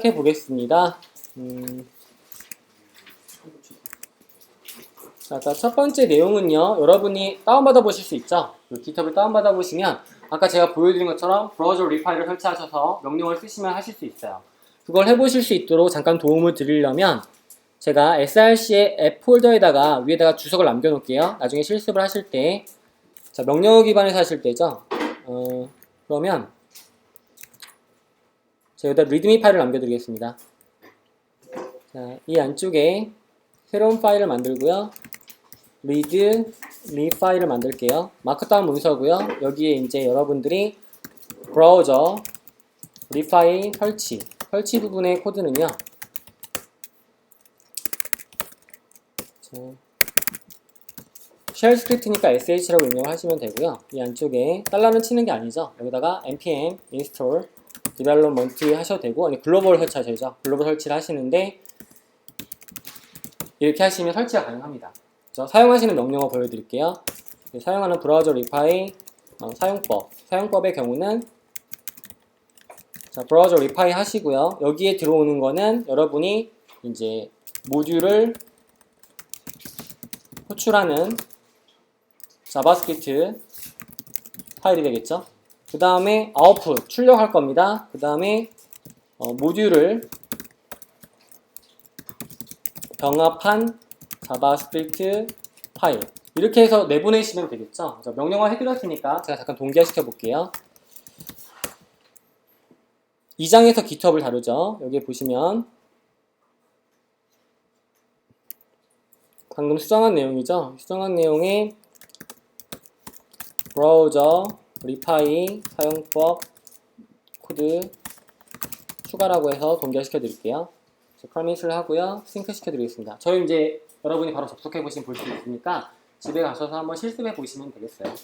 시작해 보겠습니다. 자, 첫 번째 내용은요, 여러분이 다운받아 보실 수 있죠? GitHub을 다운받아 보시면 아까 제가 보여드린 것처럼 브라우저 리파일을 설치하셔서 명령을 쓰시면 하실 수 있어요. 그걸 해보실 수 있도록 잠깐 도움을 드리려면 제가 src의 앱 폴더에다가 위에다가 주석을 남겨놓을게요. 나중에 실습을 하실 때, 자, 명령어 기반에서 하실 때죠. 그러면 제가 여기다 리드미 파일을 남겨드리겠습니다. 자, 이 안쪽에 새로운 파일을 만들고요. readme 파일을 만들게요. 마크다운 문서고요. 여기에 이제 여러분들이 브라우저 리파일 설치 부분의 코드는요. 쉘 스크립트니까 sh라고 입력을 하시면 되고요. 이 안쪽에 달러는 치는 게 아니죠. 여기다가 npm install development 하셔도 되고, 아니 글로벌 설치하셔야죠. 글로벌 설치를 하시는데 이렇게 하시면 설치가 가능합니다. 사용하시는 명령어 보여드릴게요. 사용하는 브라우저 리파일 사용법의 경우는 자, 브라우저 리파일 하시고요. 여기에 들어오는 거는 여러분이 이제 모듈을 호출하는 자바스크립트 파일이 되겠죠. 그 다음에 아웃풋 출력할 겁니다. 그 다음에 모듈을 병합한 자바스크립트 파일 이렇게 해서 내보내시면 되겠죠. 명령어 해드렸으니까 제가 잠깐 동기화시켜 볼게요. 2장에서 GitHub을 다루죠. 여기 보시면 방금 수정한 내용이죠. 수정한 내용에 브라우저 리파일 사용법 코드 추가라고 해서 동기화시켜 드릴게요. 커밋을 하고요. 싱크 시켜 드리겠습니다. 저희 이제 여러분이 바로 접속해 보시면 볼 수 있으니까 집에 가셔서 한번 실습해 보시면 되겠어요.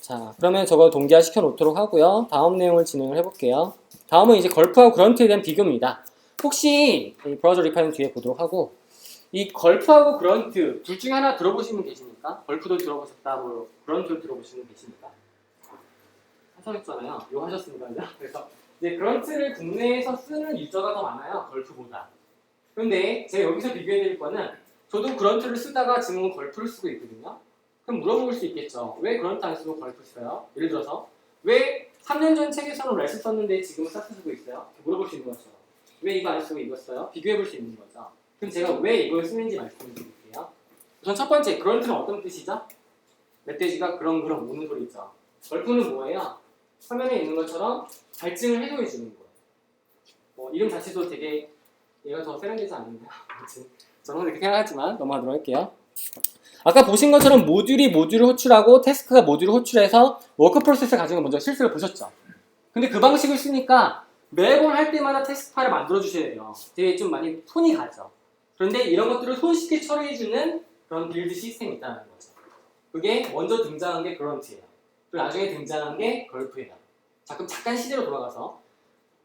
자, 그러면 저거 동기화 시켜 놓도록 하고요. 다음 내용을 진행을 해 볼게요. 다음은 이제 걸프하고 그런트에 대한 비교입니다. 혹시 이 브라우저 리파일은 뒤에 보도록 하고, 이 걸프하고 그런트 둘 중에 하나 들어보신 분 계십니까? 걸프도 들어보셨다, 뭐 그런트도 들어보신 분 계십니까? 하셨잖아요. 이거 하셨습니다. 그래서 이제 그런트를 국내에서 쓰는 유저가 더 많아요. 걸프보다. 근데 제가 여기서 비교해 드릴 거는 저도 그런트를 쓰다가 지금은 걸프를 쓰고 있거든요. 그럼 물어볼 수 있겠죠. 왜 그런트 안 쓰고 걸프 써요? 예를 들어서 왜 3년 전 책에서는 레스 썼는데 지금은 사스 쓰고 있어요? 물어볼 수 있는 거죠. 왜 이거 안 쓰고 이거 써요? 비교해 볼 수 있는 거죠. 그럼 제가 왜 이걸 쓰는지 말씀을 드릴게요. 우선 첫 번째, 그런트는 어떤 뜻이죠? 멧돼지가 그런 우는 소리죠. 걸프는 뭐예요? 화면에 있는 것처럼 발증을 해소해 주는 거예요. 이름 자체도 되게 얘가 더 세련되지 않는데요. 아무튼 저는 이렇게 생각하지만 넘어가도록 할게요. 아까 보신 것처럼 모듈이 모듈을 호출하고 태스크가 모듈을 호출해서 워크 프로세스를 가지고 먼저 실습을 보셨죠. 근데 그 방식을 쓰니까 매번 할 때마다 테스트 파일을 만들어 주셔야 돼요. 되게 좀 많이 손이 가죠. 그런데 이런 것들을 손쉽게 처리해주는 그런 빌드 시스템이 있다는 거죠. 그게 먼저 등장한 게 그런트예요. 그리고 나중에 등장한 게 걸프예요. 자, 그럼 잠깐 시대로 돌아가서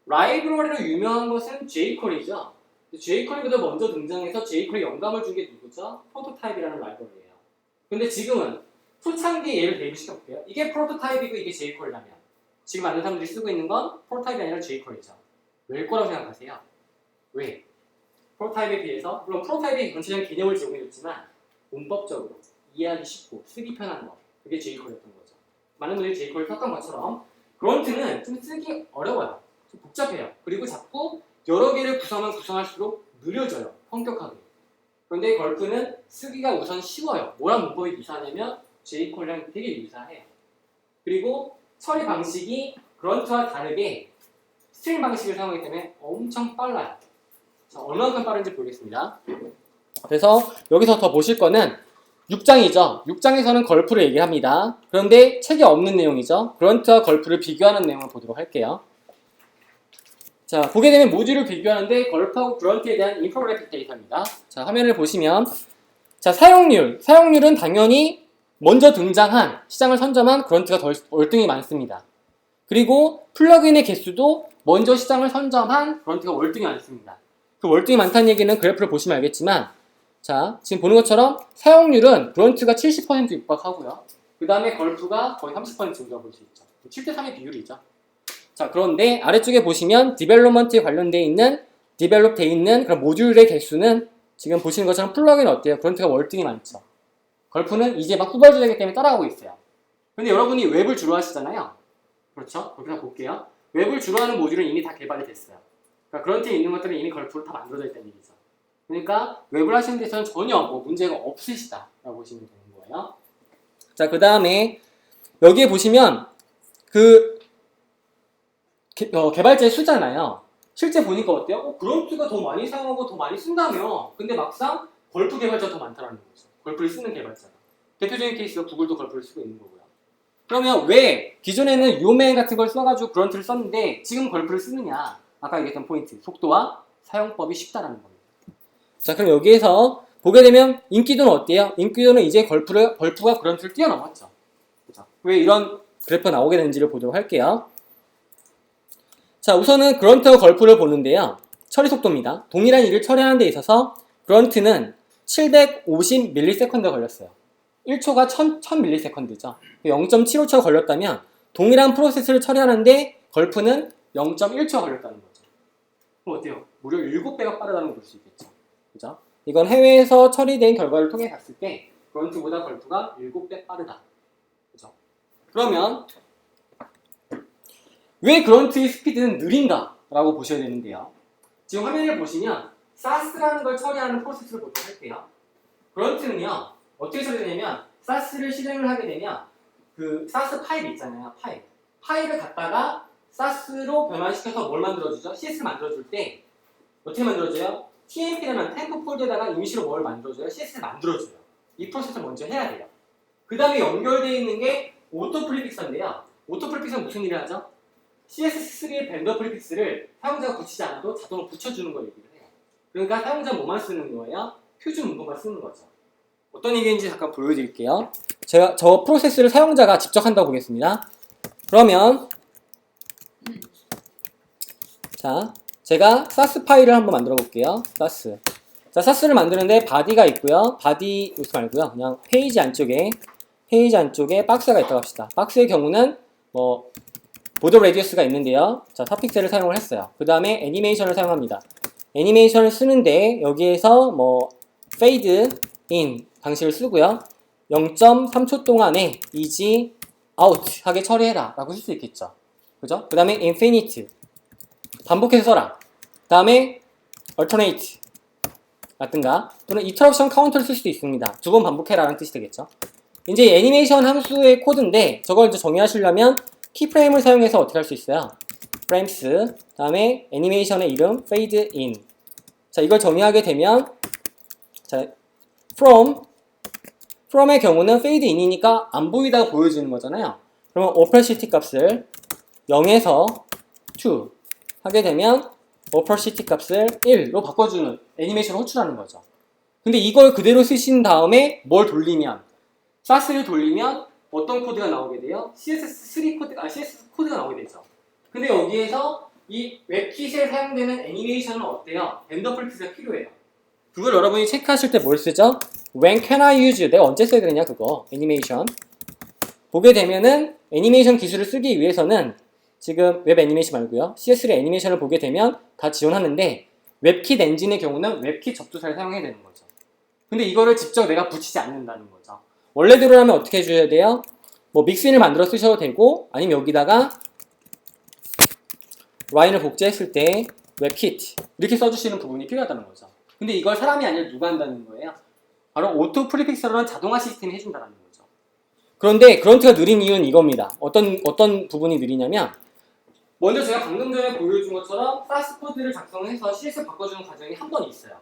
라이브러리로 유명한 것은 jQuery죠. jQuery보다 먼저 등장해서 jQuery 영감을 준 게 누구죠? 프로토타입이라는 라이브러리예요. 근데 지금은 초창기 예를 대입시켜 볼게요. 이게 프로토타입이고 이게 jQuery라면 지금 많은 사람들이 쓰고 있는 건 프로토타입이 아니라 jQuery죠. 왜일 거라고 생각하세요? 왜? 프로토타입에 비해서 물론 프로토타입이 전체적인 개념을 제공해줬지만 문법적으로 이해하기 쉽고 쓰기 편한 거 그게 jQuery였던 거죠. 많은 분들이 jQuery 썼던 것처럼 그런트는 좀 쓰기 어려워요. 좀 복잡해요. 그리고 자꾸 여러 개를 구성할수록 느려져요. 성격하게. 그런데 걸프는 쓰기가 우선 쉬워요. 뭐랑 문법이 유사하냐면 jQuery랑 되게 유사해요. 그리고 처리 방식이 그런트와 다르게 스트링 방식을 사용하기 때문에 엄청 빨라요. 자, 얼마만큼 빠른지 보겠습니다. 그래서 여기서 더 보실 거는 6장이죠. 6장에서는 걸프를 얘기합니다. 그런데 책에 없는 내용이죠. 그런트와 걸프를 비교하는 내용을 보도록 할게요. 자, 보게 되면 모듈을 비교하는데 걸프하고 그런트에 대한 인포그래픽 데이터입니다. 자, 화면을 보시면 자, 사용률은 당연히 먼저 등장한 시장을 선점한 그런트가 더 월등히 많습니다. 그리고 플러그인의 개수도 먼저 시장을 선점한 그런트가 월등히 많습니다. 그 월등히 많다는 얘기는 그래프를 보시면 알겠지만 자, 지금 보는 것처럼 사용률은 그런트가 70% 육박하고요. 그 다음에 걸프가 거의 30% 정도 볼 수 있죠. 7대3의 비율이죠. 자, 그런데 아래쪽에 보시면 디벨롭먼트에 관련되어 있는 디벨롭되어 있는 그런 모듈의 개수는 지금 보시는 것처럼 플러그인 어때요? 그런트가 월등히 많죠. 걸프는 이제 막 후발주자이기 때문에 따라가고 있어요. 근데 여러분이 웹을 주로 하시잖아요. 그렇죠? 거기서 볼게요. 웹을 주로 하는 모듈은 이미 다 개발이 됐어요. 그러니까 그런트에 있는 것들은 이미 걸프로 다 만들어져 있다는 얘기죠. 그러니까 웹을 하시는 데서는 전혀 뭐 문제가 없으시다라고 보시면 되는 거예요. 자, 그 다음에 여기에 보시면 그 개발자의 수잖아요. 실제 보니까 어때요? 그런트가 더 많이 사용하고 더 많이 쓴다며. 근데 막상 걸프 개발자가 더 많다는 거죠. 걸프를 쓰는 개발자가. 대표적인 케이스가 구글도 걸프를 쓰고 있는 거고요. 그러면 왜 기존에는 요맨 같은 걸 써가지고 그런트를 썼는데 지금 걸프를 쓰느냐? 아까 얘기했던 포인트, 속도와 사용법이 쉽다라는 겁니다. 자, 그럼 여기에서 보게 되면 인기도는 어때요? 인기도는 이제 걸프가 그런트를 뛰어넘었죠. 그렇죠? 왜 이런 그래프가 나오게 되는지를 보도록 할게요. 자, 우선은 그런트와 걸프를 보는데요. 처리 속도입니다. 동일한 일을 처리하는 데 있어서 그런트는 750ms가 걸렸어요. 1초가 1000ms죠. 0.75초가 걸렸다면 동일한 프로세스를 처리하는데 걸프는 0.1초가 걸렸다는 거죠. 그럼 어때요? 무려 7배가 빠르다는 걸 볼 수 있겠죠. 그죠? 이건 해외에서 처리된 결과를 통해 봤을 때 그런트보다 걸프가 7배 빠르다. 그죠? 그러면 왜 그런트의 스피드는 느린가? 라고 보셔야 되는데요. 지금 화면을 보시면 사스라는 걸 처리하는 프로세스를 보도록 할게요. 그런트는요, 어떻게 처리되냐면 사스를 실행을 하게 되면 그 사스 파일 있잖아요. 파일을 갖다가 사스로 변환시켜서 뭘 만들어주죠? CS를 만들어줄 때 어떻게 만들어줘요? TMP라는 템프 폴더에다가 임시로 뭘 만들어줘요? CS를 만들어줘요. 이 프로세스를 먼저 해야 돼요. 그 다음에 연결되어 있는 게 오토 프리픽서인데요. 오토 프리픽서는 무슨 일을 하죠? CS3의 벤더 프리픽스를 사용자가 붙이지 않아도 자동으로 붙여주는 걸 얘기를 해요. 그러니까 사용자는 뭐만 쓰는 거예요? 표준 문구만 쓰는 거죠. 어떤 얘기인지 잠깐 보여드릴게요. 제가 저 프로세스를 사용자가 직접 한다고 보겠습니다. 그러면 자, 제가 사스 파일을 한번 만들어 볼게요. 사스. 자, 사스를 만드는데 바디가 있고요. 바디 여기 말고요. 그냥 페이지 안쪽에 박스가 있다고 합시다. 박스의 경우는 뭐 보드 레디어스가 있는데요. 자, 사픽셀을 사용을 했어요. 그 다음에 애니메이션을 사용합니다. 애니메이션을 쓰는데 여기에서 뭐 fade in 방식을 쓰고요. 0.3초 동안에 easy out 하게 처리해라 라고 쓸 수 있겠죠. 그죠? 그 다음에 infinite 반복해서 써라. 그 다음에 alternate 라든가 또는 iteration counter를 쓸 수도 있습니다. 두 번 반복해라 라는 뜻이 되겠죠. 이제 애니메이션 함수의 코드인데 저걸 이제 정의하시려면 키프레임을 사용해서 어떻게 할 수 있어요? frames 다음에 애니메이션의 이름 fade in. 자, 이걸 정의하게 되면 자, from의 경우는 fade in이니까 안 보이다가 보여지는 거잖아요. 그러면 opacity 값을 0에서 2 하게 되면 opacity 값을 1로 바꿔주는 애니메이션을 호출하는 거죠. 근데 이걸 그대로 쓰신 다음에 뭘 돌리면 사스를 돌리면 어떤 코드가 나오게 돼요? CSS 코드가 나오게 되죠. 근데 여기에서 이 웹킷에 사용되는 애니메이션은 어때요? 벤더 프리픽스가 필요해요. 그걸 여러분이 체크하실 때 뭘 쓰죠? When can I use? 내가 언제 써야 되느냐 그거 애니메이션 보게 되면은 애니메이션 기술을 쓰기 위해서는 지금 웹 애니메이션 말고요. CS3 애니메이션을 보게 되면 다 지원하는데 웹킷 엔진의 경우는 웹킷 접두사를 사용해야 되는 거죠. 근데 이거를 직접 내가 붙이지 않는다는 거죠. 원래대로라면 어떻게 해줘야 돼요? 뭐 믹스인을 만들어 쓰셔도 되고 아니면 여기다가 라인을 복제했을 때 웹킷 이렇게 써주시는 부분이 필요하다는 거죠. 근데 이걸 사람이 아니라 누가 한다는 거예요? 바로 오토 프리픽서라는 자동화 시스템이 해준다는 거죠. 그런데 그런트가 느린 이유는 이겁니다. 어떤 부분이 느리냐면 먼저 제가 방금 전에 보여준 것처럼 사스 코드를 작성해서 CS를 바꿔주는 과정이 한 번 있어요.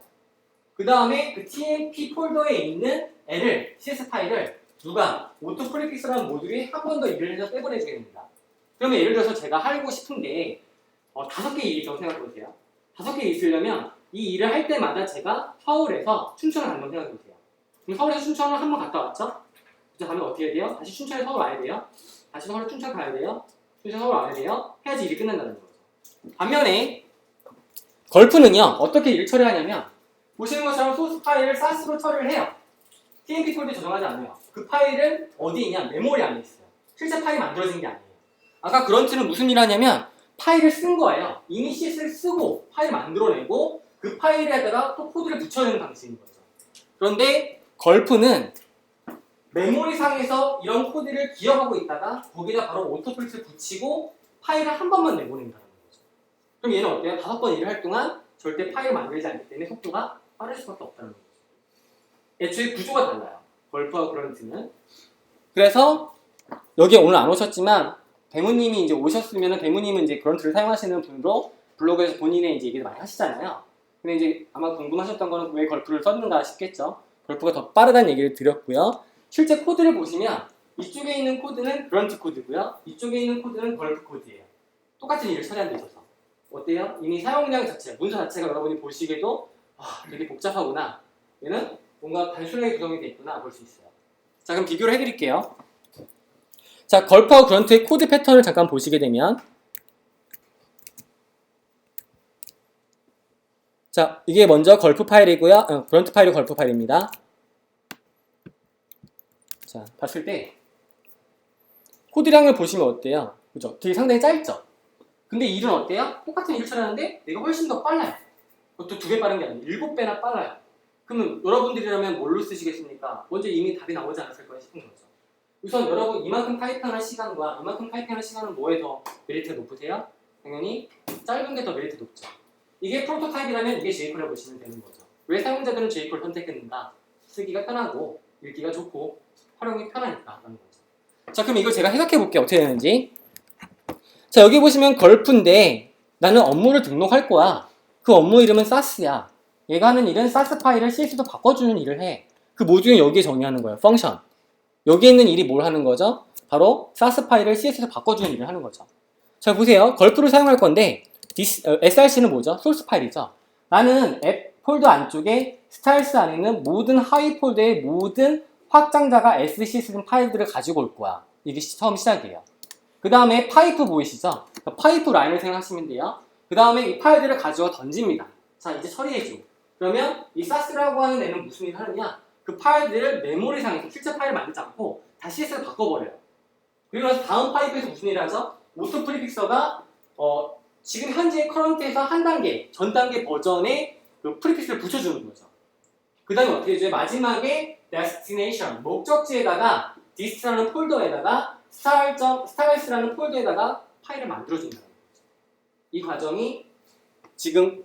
그 다음에 그 TMP 폴더에 있는 애를 CS 파일을 누가 오토 프리픽스라는 모듈이 한 번 더 일을 해서 떼보내주게 됩니다. 그러면 예를 들어서 제가 하고 싶은 게 5개의 일이 있다고 생각해보세요. 5개 있으려면 이 일을 할 때마다 제가 서울에서 춘천을 간다고 생각해보세요. 그럼 서울에서 춘천을 한 번 갔다 왔죠? 그래서 가면 어떻게 해야 돼요? 다시 춘천에 서울 와야 돼요. 다시 서울에 춘천 가야 돼요. 춘천 서울 와야 돼요. 해야지 일이 끝난다는 거죠. 반면에 걸프는요. 어떻게 일을 처리하냐면 보시는 것처럼 소스 파일을 사스로 처리를 해요. TMP 폴더에 저장하지 않아요. 그 파일은 어디 있냐? 메모리 안에 있어요. 실제 파일이 만들어진 게 아니에요. 아까 그런트는 무슨 일을 하냐면 파일을 쓴 거예요. 이미 CS를 쓰고 파일을 만들어내고 그 파일에다가 또 코드를 붙여내는 방식인 거죠. 그런데 걸프는 메모리상에서 이런 코드를 기억하고 있다가 거기다 바로 오토플릿을 붙이고 파일을 한 번만 내보낸다는 거죠. 그럼 얘는 어때요? 5번 일을 할 동안 절대 파일을 만들지 않기 때문에 속도가 빠를 수밖에 없다는 거죠. 애초에 구조가 달라요. 걸프와 그런트는. 그래서 여기 오늘 안 오셨지만 대무님이 이제 오셨으면은 대무님은 이제 그런트를 사용하시는 분으로 블로그에서 본인의 이제 얘기를 많이 하시잖아요. 근데 이제 아마 궁금하셨던 거는 왜 걸프를 썼는가 싶겠죠. 걸프가 더 빠르다는 얘기를 드렸고요. 실제 코드를 보시면 이쪽에 있는 코드는 그런트 코드고요. 이쪽에 있는 코드는 걸프 코드예요. 똑같은 일을 처리한 데 있어서. 어때요? 이미 사용량 자체, 문서 자체가 여러분이 보시기에도 되게 복잡하구나. 얘는 뭔가 단순하게 구성이 되어 있구나 볼 수 있어요. 자, 그럼 비교를 해드릴게요. 자, 걸프와 그런트의 코드 패턴을 잠깐 보시게 되면 자, 이게 먼저 걸프 파일이고요. 그런트 파일이 걸프 파일입니다. 자, 봤을 때 코드량을 보시면 어때요? 그죠? 되게 상당히 짧죠? 근데 일은 어때요? 똑같은 일을 처리하는데 내가 훨씬 더 빨라요. 그것도 2배 빠른 게 아니고 7배나 빨라요. 그러면 여러분들이라면 뭘로 쓰시겠습니까? 먼저 이미 답이 나오지 않았을까 싶은 거죠. 우선 여러분 이만큼 타이핑하는 시간과 이만큼 타이핑하는 시간은 뭐에 더 메리트가 높으세요? 당연히 짧은 게 더 메리트 높죠. 이게 프로토타입이라면 이게 J-콜을 보시면 되는 거죠. 왜 사용자들은 J-콜 선택했는가? 쓰기가 편하고 읽기가 좋고 활용이 편하니까 라는 거죠. 자, 그럼 이걸 제가 해석해 볼게요. 어떻게 되는지. 자, 여기 보시면 걸프인데 나는 업무를 등록할 거야. 그 업무 이름은 SAS야. 얘가 하는 일은 SAS 파일을 CS로 바꿔주는 일을 해. 그 모듈은 여기에 정의하는 거예요. 펑션. 여기에 있는 일이 뭘 하는 거죠? 바로 SAS 파일을 CS로 바꿔주는 일을 하는 거죠. 자, 보세요. 걸프를 사용할 건데 src는 뭐죠? 소스 파일이죠. 나는 앱 폴더 안쪽에 스타일스 안에 있는 모든 하위 폴더의 모든 확장자가 SCS 파일들을 가지고 올 거야. 이게 처음 시작이에요. 그 다음에 파이프 보이시죠? 파이프 라인을 생각하시면 돼요. 그 다음에 이 파일들을 가져와 던집니다. 자, 이제 처리해줘. 그러면 이 SAS라고 하는 애는 무슨 일을 하느냐? 그 파일들을 메모리상에서 실제 파일을 만들지 않고 다시 CS로 바꿔버려요. 그리고 나서 다음 파이프에서 무슨 일을 하죠? 오토 프리픽서가 지금 현재 커런트에서 한 단계, 전 단계 버전의 그 프리픽스를 붙여주는 거죠. 그 다음에 어떻게 해줘요? 마지막에 destination, 목적지에다가 dist라는 폴더에다가 styles라는 폴더에다가 파일을 만들어준다는 거죠. 이 과정이 지금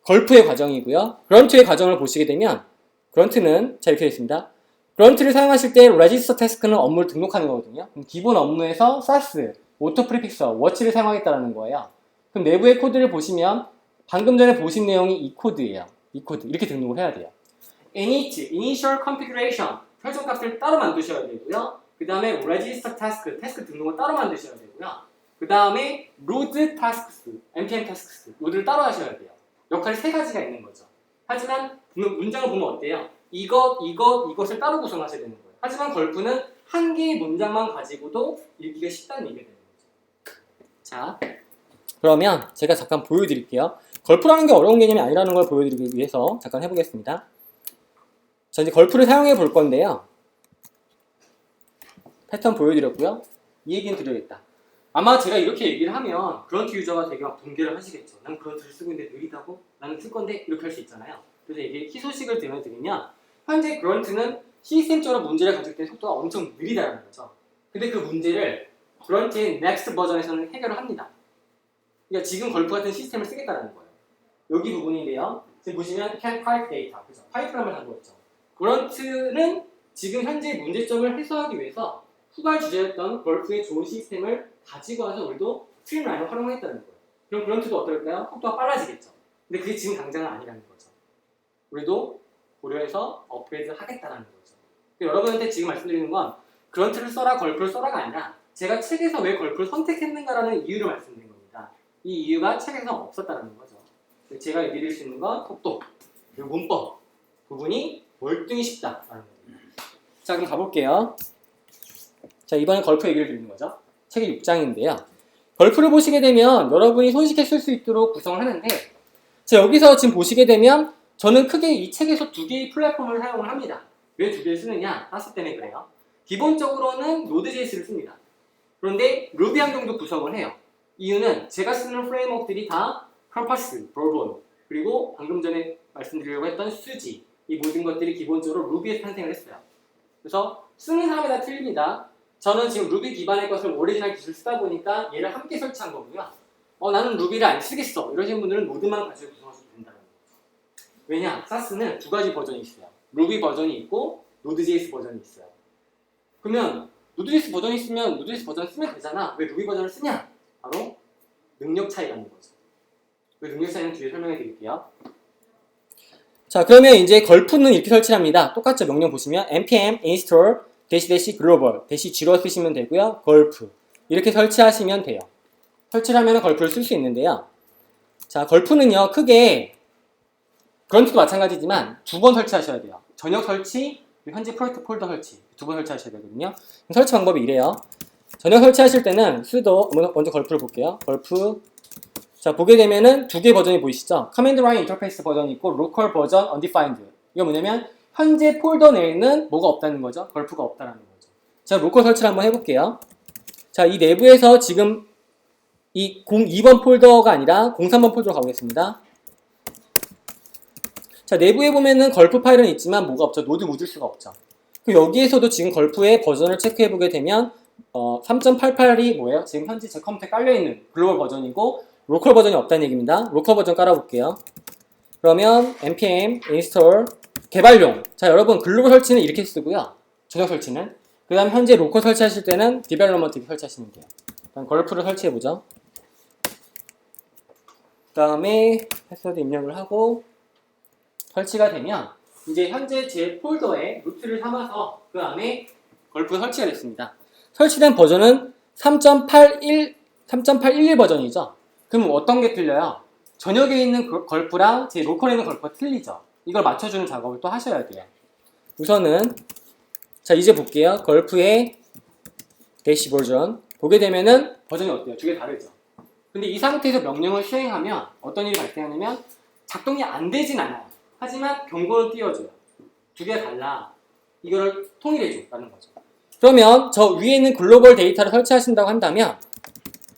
걸프의 과정이고요. 그런트의 과정을 보시게 되면 그런트는 자 이렇게 되어 있습니다. 그런트를 사용하실 때 register task는 업무를 등록하는 거거든요. 그럼 기본 업무에서 SAS, 오토 프리픽서, 워치를 사용하겠다는 거예요. 그럼 내부의 코드를 보시면 방금 전에 보신 내용이 이 코드예요. 이 코드 이렇게 등록을 해야 돼요. init, initial configuration, 설정값을 따로 만드셔야 되고요. 그 다음에 register task, 태스크 등록을 따로 만드셔야 되고요. 그 다음에 load tasks, npm tasks, 로드를 따로 하셔야 돼요. 역할이 3가지가 있는 거죠. 하지만 문장을 보면 어때요? 이것을 따로 구성하셔야 되는 거예요. 하지만 걸프는 한 개의 문장만 가지고도 읽기가 쉽다는 얘기가 되는 거죠. 자, 그러면 제가 잠깐 보여드릴게요. 걸프라는 게 어려운 개념이 아니라는 걸 보여드리기 위해서 잠깐 해보겠습니다. 자, 이제 걸프를 사용해 볼 건데요. 패턴 보여드렸고요. 이 얘기는 드려야겠다. 아마 제가 이렇게 얘기를 하면 그런트 유저가 되게 막 붕괴를 하시겠죠. 난 그런트를 쓰고 있는데 느리다고? 나는 쓸 건데? 이렇게 할 수 있잖아요. 그래서 이게 희소식을 들려드리면 현재 그런트는 시스템적으로 문제를 가질 때 속도가 엄청 느리다는 거죠. 근데 그 문제를 그런트의 next 버전에서는 해결을 합니다. 그러니까 지금 걸프 같은 시스템을 쓰겠다는 거예요. 여기 부분인데요. 지금 보시면 can pipe data, 그죠? 파이프라는 단어가 있죠. 그런트는 지금 현재 문제점을 해소하기 위해서 후발 주제였던 걸프의 좋은 시스템을 가지고 와서 우리도 스트림라인을 활용했다는 거예요. 그럼 그런트도 어떨까요? 속도가 빨라지겠죠. 근데 그게 지금 당장은 아니라는 거죠. 우리도 고려해서 업그레이드를 하겠다는 거죠. 여러분한테 지금 말씀드리는 건 그런트를 써라, 걸프를 써라가 아니라 제가 책에서 왜 걸프를 선택했는가라는 이유를 말씀드린 겁니다. 이 이유가 책에서 없었다는 거죠. 제가 얘기드릴 수 있는 건 속도, 그리고 문법 부분이 월등히 쉽다라는 겁니다. 자, 그럼 가볼게요. 자, 이번엔 걸프 얘기를 드리는 거죠. 책의 6장인데요. 걸프를 보시게 되면 여러분이 손쉽게 쓸 수 있도록 구성을 하는데 자, 여기서 지금 보시게 되면 저는 크게 이 책에서 2개의 플랫폼을 사용을 합니다. 왜 2개를 쓰느냐? 사스 때문에 그래요. 기본적으로는 Node.js를 씁니다. 그런데 루비 환경도 구성을 해요. 이유는 제가 쓰는 프레임워크들이 다 컴파스, 볼본, 그리고 방금 전에 말씀드리려고 했던 수지, 이 모든 것들이 기본적으로 루비에서 탄생을 했어요. 그래서 쓰는 사람에 따라 틀립니다. 저는 지금 루비 기반의 것을 오리지널 기술 쓰다 보니까 얘를 함께 설치한 거고요. 나는 루비를 안 쓰겠어 이러시는 분들은 노드만 가지고 구성하셔도 된다는 거예요. 왜냐? 사스는 두 가지 버전이 있어요. 루비 버전이 있고 노드.js 버전이 있어요. 그러면 노드.js 버전이 있으면 노드.js 버전을 쓰면 되잖아. 왜 루비 버전을 쓰냐? 바로 능력 차이라는 거죠. 그 능력 차이는 뒤에 설명해 드릴게요. 자, 그러면 이제 걸프는 이렇게 설치합니다. 똑같죠? 명령 보시면 npm install global -g로 쓰시면 되고요. 걸프 이렇게 설치하시면 돼요. 설치를 하면 걸프를 쓸 수 있는데요. 자, 걸프는요 크게 그런트도 마찬가지지만 두 번 설치하셔야 돼요. 전역 설치, 현재 프로젝트 폴더 설치 두 번 설치하셔야 되거든요. 설치 방법이 이래요. 전역 설치하실 때는 sudo 먼저 걸프를 볼게요. 걸프 자, 보게 되면은 두 개 버전이 보이시죠? 커맨드 라인 인터페이스 버전이 있고 로컬 버전 undefined. 이거 뭐냐면 현재 폴더 내에는 뭐가 없다는 거죠? 걸프가 없다는 거죠. 자, 로컬 설치를 한번 해볼게요. 자, 이 내부에서 지금 이 02번 폴더가 아니라 03번 폴더로 가보겠습니다. 자, 내부에 보면은 걸프 파일은 있지만 뭐가 없죠? 노드 모듈스가 없죠. 그럼 여기에서도 지금 걸프의 버전을 체크해보게 되면 3.88이 뭐예요? 지금 현재 제 컴퓨터에 깔려있는 글로벌 버전이고 로컬 버전이 없다는 얘기입니다. 로컬 버전 깔아볼게요. 그러면 npm install 개발용. 자, 여러분 글로벌 설치는 이렇게 쓰고요. 전역 설치는. 그 다음 현재 로컬 설치하실 때는 디벨로먼트 설치하시면 돼요. 일단 걸프를 설치해보죠. 그 다음에 패스워드 입력을 하고 설치가 되면 이제 현재 제 폴더에 루트를 삼아서 그 안에 걸프가 설치가 됐습니다. 설치된 버전은 3.81 버전이죠. 그럼 어떤 게 틀려요? 전역에 있는 걸프랑 제 로컬에 있는 걸프가 틀리죠. 이걸 맞춰주는 작업을 또 하셔야 돼요. 우선은 자, 이제 볼게요. 걸프의 대시 버전 보게 되면은 버전이 어때요? 두 개 다르죠. 근데 이 상태에서 명령을 수행하면 어떤 일이 발생하냐면 작동이 안 되진 않아요. 하지만 경고는 띄워줘요. 두 개가 달라. 이거를 통일해줘라는 거죠. 그러면 저 위에 있는 글로벌 데이터를 설치하신다고 한다면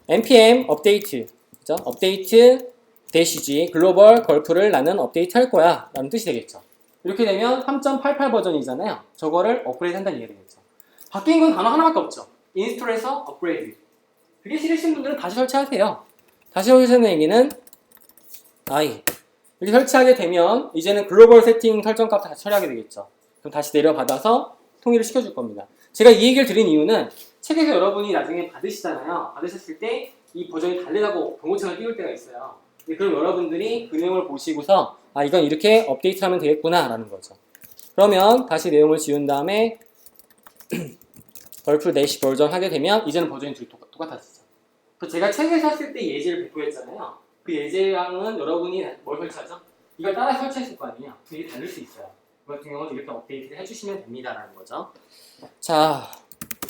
npm 업데이트 그죠? 업데이트 -g 글로벌 걸프를 나는 업데이트 할 거야 라는 뜻이 되겠죠. 이렇게 되면 3.88 버전이잖아요. 저거를 업그레이드 한다는 얘기가 되겠죠. 바뀐 건 단어 하나밖에 없죠. 인스톨에서 업그레이드. 그게 싫으신 분들은 다시 설치하세요. 다시 설치하는 얘기는 이렇게 설치하게 되면 이제는 글로벌 세팅 설정 값을 다시 처리하게 되겠죠. 그럼 다시 내려받아서 통일을 시켜줄 겁니다. 제가 이 얘기를 드린 이유는 책에서 여러분이 나중에 받으시잖아요. 받으셨을 때 이 버전이 다르다고 경고창을 띄울 때가 있어요. 그럼 여러분들이 그 내용을 보시고서 이건 이렇게 업데이트 하면 되겠구나 라는 거죠. 그러면 다시 내용을 지운 다음에 걸프 대시 버전 하게 되면 이제는 버전이 둘이 똑같아지죠. 제가 책에서 했을 때 예제를 배포했잖아요. 그 예제랑은 여러분이 뭘 설치하죠? 이걸 따라 설치했을 거 아니에요. 둘이 다를 수 있어요. 그 같은 경우는 이렇게 업데이트를 해주시면 됩니다라는 거죠. 자,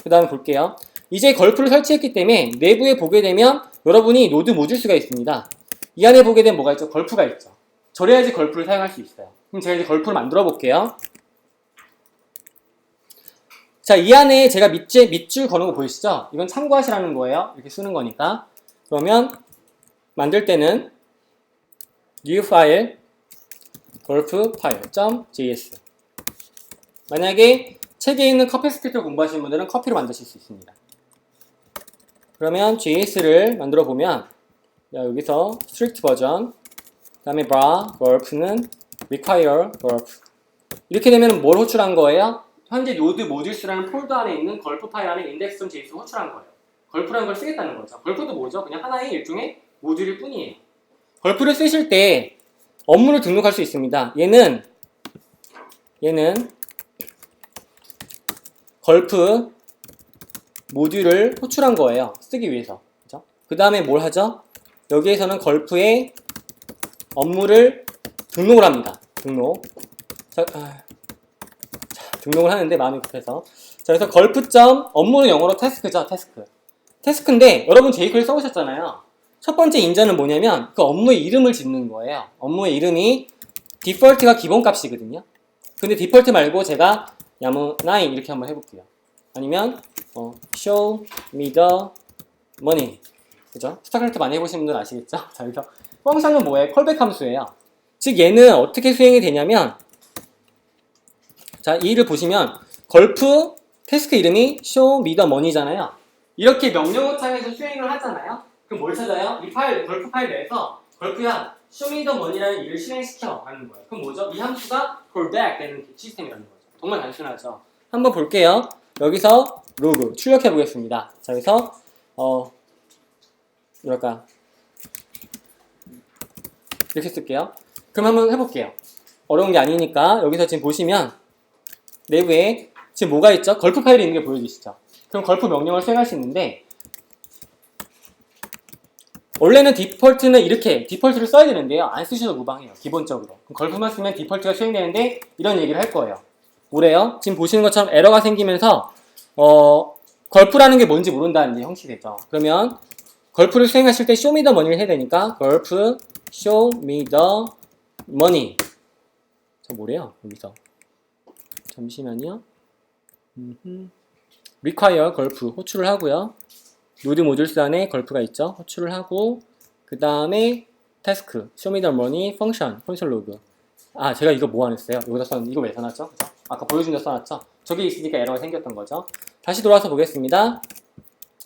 그 다음에 볼게요. 이제 걸프를 설치했기 때문에 내부에 보게 되면 여러분이 노드 모듈스가 있습니다. 이 안에 보게 되면 뭐가 있죠? 걸프가 있죠. 저래야지 걸프를 사용할 수 있어요. 그럼 제가 이제 걸프를 만들어 볼게요. 자, 이 안에 제가 밑줄 거는 거 보이시죠? 이건 참고하시라는 거예요. 이렇게 쓰는 거니까. 그러면 만들 때는 new file 걸프 file.js 만약에 책에 있는 커피 스크립트를 공부하시는 분들은 커피로 만드실 수 있습니다. 그러면 JS를 만들어 보면 여기서 strict 버전 그 다음에 bra 걸프는 require 걸프 이렇게 되면 뭘 호출한 거예요? 현재 노드 모듈스라는 폴더 안에 있는 걸프 파일 안에 index.js를 호출한 거예요. 걸프라는 걸 쓰겠다는 거죠. 걸프도 뭐죠? 그냥 하나의 일종의 모듈일 뿐이에요. 걸프를 쓰실 때 업무를 등록할 수 있습니다. 얘는 걸프 모듈을 호출한 거예요. 쓰기 위해서. 그죠? 그 다음에 뭘 하죠? 여기에서는 걸프의 업무를 등록을 합니다. 등록. 등록을 하는데 마음이 급해서. 자, 그래서 걸프.점 업무는 영어로 태스크죠. 태스크인데 여러분 jQuery 써보셨잖아요. 첫 번째 인자는 뭐냐면 그 업무의 이름을 짓는 거예요. 업무의 이름이 디폴트가 기본값이거든요. 근데 디폴트 말고 제가 yamu9 이렇게 한번 해볼게요. 아니면 show me the money 그죠? 스타크래프트 많이 해보신 분들은 아시겠죠? 자, 여기서 펑션은 뭐예요? 컬백 함수예요. 즉 얘는 어떻게 수행이 되냐면, 자, 이 일을 보시면 걸프 태스크 이름이 show me the money잖아요. 이렇게 명령어 창에서 수행을 하잖아요. 그럼 뭘 찾아요? 이 파일, 걸프 파일 내에서 걸프야 show me the money라는 일을 실행시켜 라는 거예요. 그럼 뭐죠? 이 함수가 callback 되는 시스템이라는 거죠. 정말 단순하죠. 한번 볼게요. 여기서 로그 출력해 보겠습니다. 자, 여기서 뭐랄까 이렇게 쓸게요. 그럼 한번 해볼게요. 어려운 게 아니니까 여기서 지금 보시면 내부에 지금 뭐가 있죠? 걸프 파일이 있는 게 보여지시죠? 그럼 걸프 명령을 수행할 수 있는데 원래는 디폴트는 이렇게 디폴트를 써야 되는데요. 안 쓰셔도 무방해요. 기본적으로. 그럼 걸프만 쓰면 디폴트가 수행되는데 이런 얘기를 할 거예요. 뭐래요? 지금 보시는 것처럼 에러가 생기면서 걸프라는 게 뭔지 모른다는 게 형식이죠. 그러면 걸프를 수행하실 때 show me the money를 해야 되니까 걸프 show me the money. 저 뭐래요? 여기서 잠시만요. require 걸프 호출을 하고요. 노드 모듈스 안에 걸프가 있죠. 호출을 하고 그 다음에 task show me the money function 콘솔 로그. 아, 제가 이거 뭐 안 했어요? 여기다 썼는데 이거 왜 써놨죠? 그죠? 아까 보여준 데 써놨죠? 저게 있으니까 에러가 생겼던 거죠. 다시 돌아와서 보겠습니다.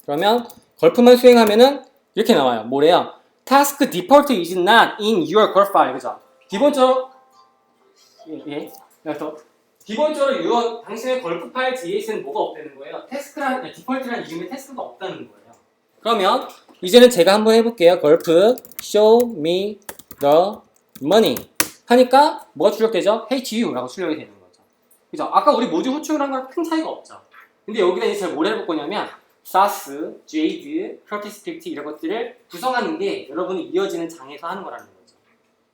그러면 걸프만 수행하면은 이렇게 나와요. 뭐래요? task default is not in your 걸프 file. 그죠? 기본적으로 예. 그래서 기본적으로 당신의 걸프 파일 JS는 뭐가 없다는 거예요? 태스크란 디폴트라는 이름의 태스크가 없다는 거예요. 그러면 이제는 제가 한번 해볼게요. 걸프 show me the money 하니까 뭐가 출력되죠? HU라고 출력이 되는 거죠. 그죠? 아까 우리 모듈 호출을 한 거랑 큰 차이가 없죠. 근데 여기다 이제 제가 뭘 해볼 거냐면 SAS, JADE, characteristic 이런 것들을 구성하는 게 여러분이 이어지는 장에서 하는 거라는 거죠.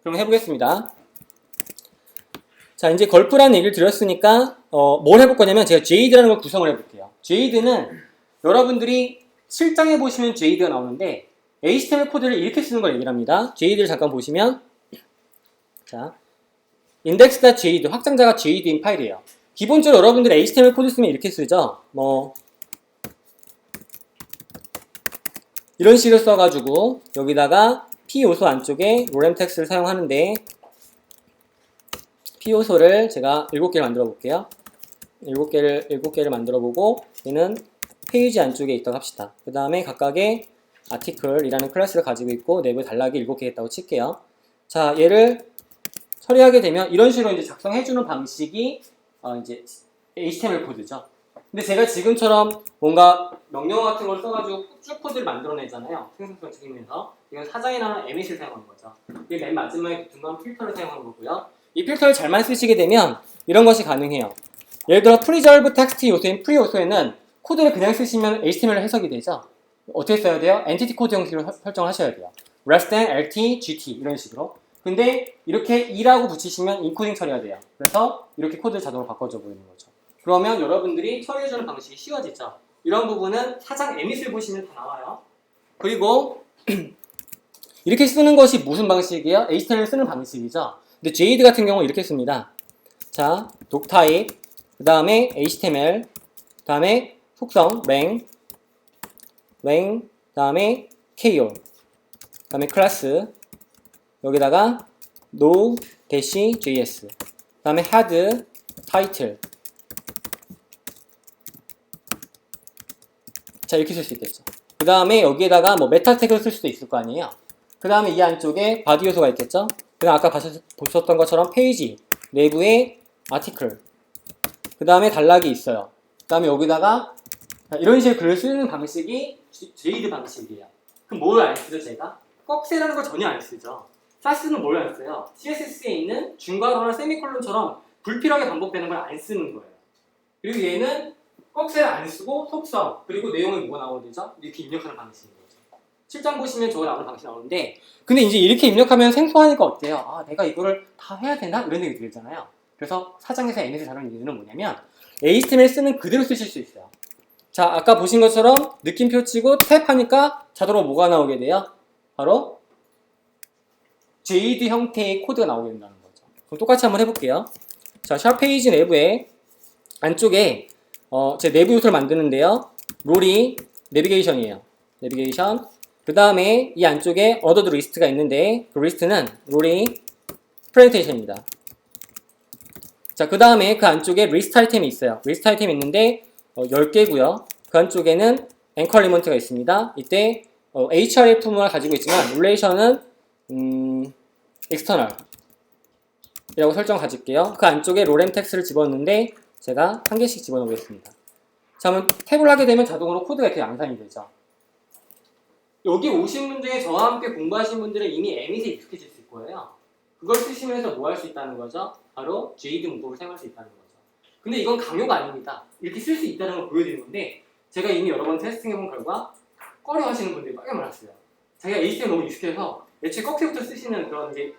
그럼 해보겠습니다. 자, 이제 걸프라는 얘기를 드렸으니까 뭘 해볼 거냐면 제가 JADE라는 걸 구성을 해볼게요. JADE는 여러분들이 실장에 보시면 JADE가 나오는데 HTML 코드를 이렇게 쓰는 걸 얘기를 합니다. JADE를 잠깐 보시면 자, index.jade 확장자가 JADE인 파일이에요. 기본적으로 여러분들이 HTML 코드 쓰면 이렇게 쓰죠. 뭐 이런 식으로 써가지고 여기다가 P 요소 안쪽에 lorem text를 사용하는데 P 요소를 제가 7개를 만들어 볼게요. 7개를 만들어 보고 얘는 페이지 안쪽에 있다고 합시다. 그 다음에 각각의 article이라는 클래스를 가지고 있고 내부에 단락이 7개 있다고 칠게요. 자, 얘를 처리하게 되면 이런 식으로 이제 작성해주는 방식이 이제 HTML 코드죠. 근데 제가 지금처럼 뭔가 명령어 같은 걸 써가지고 쭉 코드를 만들어내잖아요. 생성성 책임에서 이건 사장에 나오는 emit을 사용하는 거죠. 이게 맨 마지막에 붙은 건 필터를 사용하는 거고요. 이 필터를 잘만 쓰시게 되면 이런 것이 가능해요. 예를 들어 preserve text 요소인 pre 요소에는 코드를 그냥 쓰시면 HTML로 해석이 되죠. 어떻게 써야 돼요? 엔티티 코드 형식으로 설정을 하셔야 돼요. less than, lt, gt 이런 식으로. 근데 이렇게 2라고 붙이시면 인코딩 처리가 돼요. 그래서 이렇게 코드를 자동으로 바꿔줘 버리는 거죠. 그러면 여러분들이 처리해주는 방식이 쉬워지죠. 이런 부분은 사장 emit을 보시면 다 나와요. 그리고 이렇게 쓰는 것이 무슨 방식이에요? HTML 쓰는 방식이죠. 근데 JADE 같은 경우 이렇게 씁니다. 자, doctype, 그 다음에 HTML, 그 다음에 속성, 랭, 그 다음에 KO, 그 다음에 클래스, 여기다가 no-js, 그 다음에 head, title. 자, 이렇게 쓸 수 있겠죠. 그 다음에 여기에다가 뭐 메타 태그를 쓸 수도 있을 거 아니에요. 그 다음에 이 안쪽에 바디 요소가 있겠죠. 그 다음 아까 보셨던 것처럼 페이지, 내부에 아티클, 그 다음에 단락이 있어요. 그 다음에 여기다가 이런 식으로 글을 쓰는 방식이 JADE 방식이에요. 그럼 뭘 안 쓰죠, 제가? 꺽쇠라는 걸 전혀 안 쓰죠. 사스는 뭘 안 써요? CSS에 있는 중괄호나 세미콜론처럼 불필요하게 반복되는 걸 안 쓰는 거예요. 그리고 얘는 꺽쇠를 안 쓰고 속성, 그리고 내용이 뭐가 나오면 되죠? 이렇게 입력하는 방식인 거죠. 7장 보시면 저거 나오는 방식이 나오는데, 근데 이제 이렇게 입력하면 생소하니까 어때요? 아, 내가 이거를 다 해야 되나? 이런 생각이 들잖아요. 그래서 사장에서 emit을 다루는 이유는 뭐냐면 HTML 쓰는 그대로 쓰실 수 있어요. 자, 아까 보신 것처럼 느낌표 치고 탭하니까 자동으로 뭐가 나오게 돼요? 바로 JADE 형태의 코드가 나오게 된다는 거죠. 그럼 똑같이 한번 해볼게요. 자, 샵 페이지 내부에 안쪽에 제 내부 요소를 만드는데요. 롤이 내비게이션이에요. 내비게이션, 그 다음에 이 안쪽에 ordered list가 있는데 그 리스트는 롤이 프레젠테이션입니다. 자, 그 다음에 그 안쪽에 리스트 아이템이 있어요. 리스트 아이템이 있는데 10개고요. 그 안쪽에는 앵커 엘리먼트가 있습니다. 이때 href만 가지고 있지만 릴레이션은 external 이라고 설정 가질게요. 그 안쪽에 롤 텍스트를 집어넣는데 제가 한 개씩 집어넣겠습니다. 자, 그러면 탭을 하게 되면 자동으로 코드가 이렇게 양산이 되죠. 여기 오신 분 중에 저와 함께 공부하신 분들은 이미 에밋에 익숙해졌을 거예요. 그걸 쓰시면서 뭐 할 수 있다는 거죠? 바로 JD 문법을 사용할 수 있다는 거죠. 근데 이건 강요가 아닙니다. 이렇게 쓸 수 있다는 걸 보여드리는 건데 제가 이미 여러 번 테스팅해본 결과 꺼려 하시는 분들이 꽤 많았어요. 자기가 HTML 너무 익숙해서 애초에 꺽쇠부터 쓰시는 그런 이제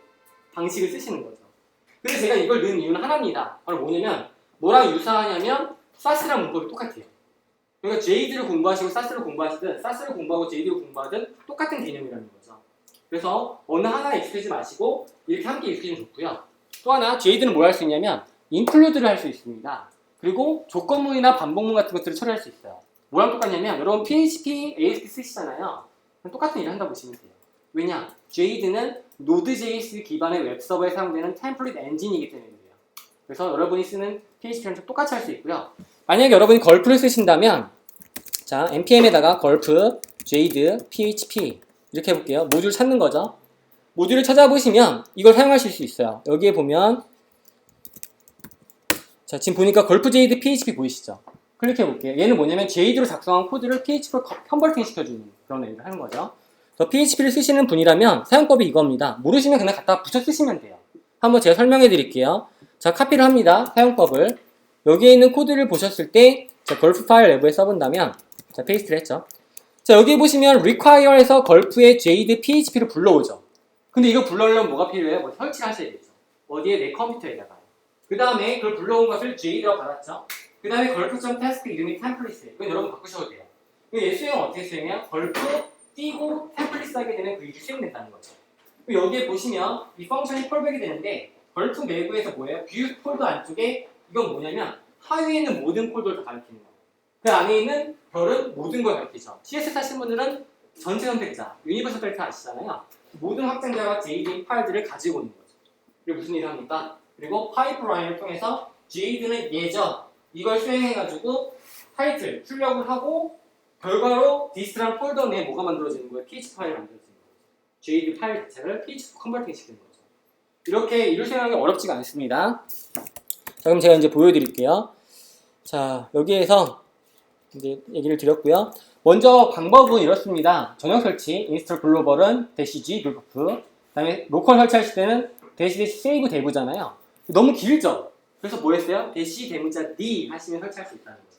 방식을 쓰시는 거죠. 근데 제가 이걸 넣은 이유는 하나입니다. 바로 뭐냐면 뭐랑 유사하냐면 사스랑 문법이 똑같아요. 그러니까 JD를 공부하시고 사스를 공부하시든 사스를 공부하고 JD를 공부하든 똑같은 개념이라는 거죠. 그래서 어느 하나에 익숙해지지 마시고 이렇게 함께 익숙해지면 좋고요. 또 하나 JD는 뭘 할 수 있냐면 include를 할 수 있습니다. 그리고 조건문이나 반복문 같은 것들을 처리할 수 있어요. 뭐랑 똑같냐면 여러분 PHP, ASP 쓰시잖아요. 똑같은 일을 한다고 보시면 돼요. 왜냐? JD는 Node.js 기반의 웹서버에 사용되는 템플릿 엔진이기 때문에 그래요. 그래서 여러분이 쓰는 PHP랑 좀 똑같이 할 수 있고요. 만약에 여러분이 걸프를 쓰신다면 자, npm에다가 걸프 jade php 이렇게 해볼게요. 모듈 찾는 거죠. 모듈을 찾아보시면 이걸 사용하실 수 있어요. 여기에 보면 자, 지금 보니까 걸프 jade php 보이시죠? 클릭해 볼게요. 얘는 뭐냐면 jade로 작성한 코드를 php로 컨버팅 시켜주는 그런 일을 하는 거죠. PHP를 쓰시는 분이라면 사용법이 이겁니다. 모르시면 그냥 갖다 붙여 쓰시면 돼요. 한번 제가 설명해 드릴게요. 자, 카피를 합니다. 사용법을. 여기에 있는 코드를 보셨을 때 자, 걸프 파일 내부에 써본다면 자, 페이스트를 했죠. 자, 여기 보시면 require에서 걸프의 jade php를 불러오죠. 근데 이거 불러오려면 뭐가 필요해요? 뭐 설치를 하셔야 되죠. 어디에? 내 컴퓨터에다가요. 그 다음에 그걸 불러온 것을 jade라고 받았죠. 그 다음에 걸프.task 이름이 템플릿이에요. 이건 여러분 바꾸셔도 돼요. 얘 수행은 어떻게 수행해요? 걸프 띄고 템플릿 하게 되면 그 일이 수행된다는 거죠. 여기에 보시면 이 펑션이 콜백이 되는데 걸프 내부에서 뭐예요? 뷰 폴더 안쪽에 이건 뭐냐면 하위에 있는 모든 폴더를 다 가리키는 거예요. 그 안에 있는 별은 모든 걸 가리키죠. CSS 하신 분들은 전체 선택자, 유니버설 델타 아시잖아요. 모든 확장자가 JD 파일들을 가지고 있는 거죠. 그리고 무슨 일을 합니까? 그리고 파이프라인을 통해서 JD는 예전 이걸 수행해가지고 타이틀 출력을 하고 결과로 디스트란 폴더 내에 뭐가 만들어지는 거예요? PHP 파일이 만들어지는 거죠. JD 파일 자체를 PHP 컨버팅 시키는 거죠. 이렇게 일을 수행하기 어렵지가 않습니다. 자, 그럼 제가 이제 보여드릴게요. 자, 여기에서 이제 얘기를 드렸고요. 먼저 방법은 이렇습니다. 전용 설치, 인스톨 글로벌은 -g, 룰프. 그 다음에 로컬 설치하실 때는 -save dev잖아요. 너무 길죠? 그래서 뭐 했어요? -대문자 d 하시면 설치할 수 있다는 거죠.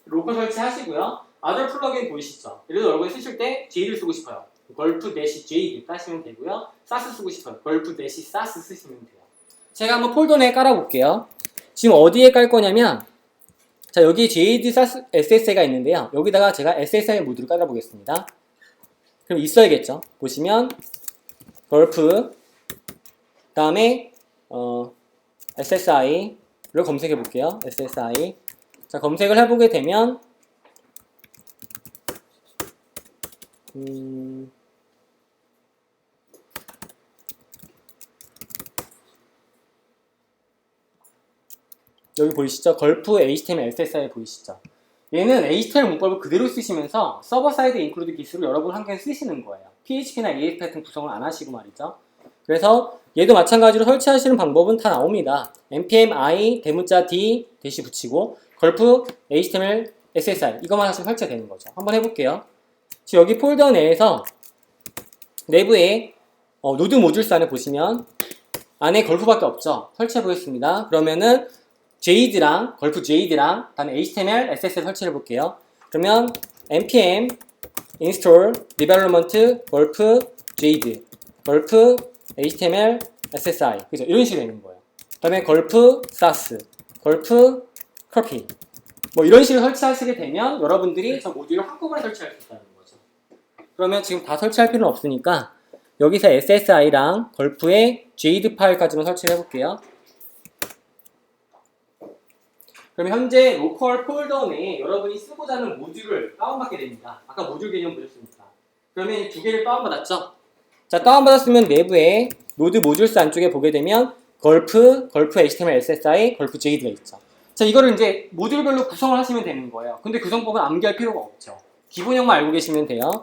로컬 설치하시고요. other 플러그인 보이시죠? 예를 들어 여러분이 쓰실 때 j를 쓰고 싶어요. 걸프-jd 따시면 되고요. 사스 쓰고 싶어요. 걸프-사스 쓰시면 돼요. 제가 한번 폴더 내에 깔아볼게요. 지금 어디에 깔 거냐면 자, 여기 JD SSI가 있는데요. 여기다가 제가 SSI 모듈을 깔아보겠습니다. 그럼 있어야겠죠. 보시면 걸프 다음에 SSI를 검색해 볼게요. SSI 자, 검색을 해보게 되면 여기 보이시죠? 걸프 HTML SSI 보이시죠? 얘는 HTML 문법을 그대로 쓰시면서 서버 사이드 인클루드 기술을 여러분 한개 쓰시는 거예요. PHP나 ASP 같은 구성을 안 하시고 말이죠. 그래서 얘도 마찬가지로 설치하시는 방법은 다 나옵니다. npm i 대문자 d 대시 붙이고 걸프 HTML SSI 이것만 하시면 설치가 되는 거죠. 한번 해볼게요. 지금 여기 폴더 내에서 내부에 노드 모듈스 안에 보시면 안에 걸프밖에 없죠. 설치해 보겠습니다. 그러면은 jade랑 걸프 jade랑 다음에 HTML, SSL 설치해 볼게요. 그러면 npm install development 걸프 jade 걸프 HTML, SSI 그죠? 이런 식으로 되는 거예요. 그다음에 걸프 사스, 걸프 copy 뭐 이런 식으로 설치하시게 되면 여러분들이 저 모듈을 한꺼번에 설치할 수 있다는 거죠. 그러면 지금 다 설치할 필요는 없으니까 여기서 SSI랑 걸프의 jade 파일까지만 설치를 해볼게요. 그럼 현재 로컬 폴더 내에 여러분이 쓰고자 하는 모듈을 다운받게 됩니다. 아까 모듈 개념 보셨으니까. 그러면 이 두 개를 다운받았죠? 자, 다운받았으면 내부에 노드 모듈스 안쪽에 보게 되면 걸프 HTML, SSI, 걸프 JD가 있죠. 자, 이거를 이제 모듈별로 구성을 하시면 되는 거예요. 근데 구성법은 암기할 필요가 없죠. 기본형만 알고 계시면 돼요.